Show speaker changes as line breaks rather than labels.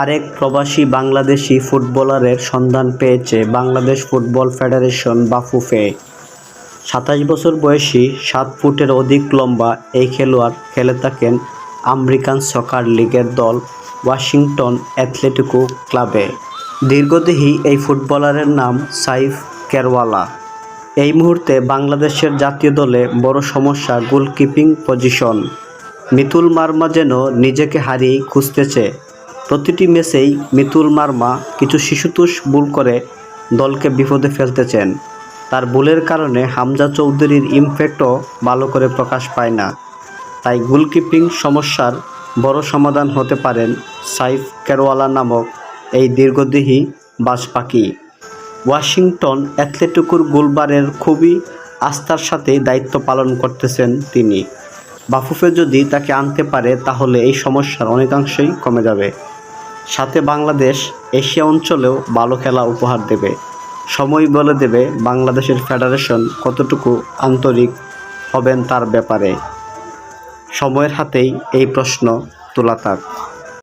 আরেক প্রবাসী বাংলাদেশি ফুটবলারের সন্ধান পেয়েছে বাংলাদেশ ফুটবল ফেডারেশন বাফুফে। ২৭ বছর বয়সী ৭ ফুটের অধিক লম্বা এই খেলোয়াড় খেলে থাকেন আমেরিকান সকার লিগের দল ওয়াশিংটন অ্যাথলেটিকো ক্লাবে। দীর্ঘদেহী এই ফুটবলারের নাম সাইফ কেরওয়ালা। এই মুহূর্তে বাংলাদেশের জাতীয় দলে বড় সমস্যা গোলকিপিং পজিশন। মিতুল মার্মা যেন নিজেকে হারিয়েই খুঁজতেছে। প্রতিটি ম্যাচেই মিতুল মার্মা কিছু শিশুতোষ ভুল করে দলকে বিপদে ফেলতেছেন। তার ভুলের কারণে হামজা চৌধুরীর ইমপ্যাক্টও ভালো করে প্রকাশ পায় না। তাই গোলকিপিং সমস্যার বড় সমাধান হতে পারেন সাইফ কেরওয়ালা নামক এই দীর্ঘদেহী বাজপাখি। ওয়াশিংটন অ্যাথলেটিকোর গোলবারের খুবই আস্থার সাথে দায়িত্ব পালন করতেছেন তিনি। বাফুফে যদি তাকে আনতে পারে তাহলে এই সমস্যার অনেকাংশই কমে যাবে। সাথে বাংলাদেশ এশিয়া অঞ্চলেও ভালো খেলা উপহার দেবে। সময় বলে দেবে বাংলাদেশের ফেডারেশন কতটুকু আন্তরিক হবেন তার ব্যাপারে। সময়ের হাতেই এই প্রশ্ন তোলা থাক।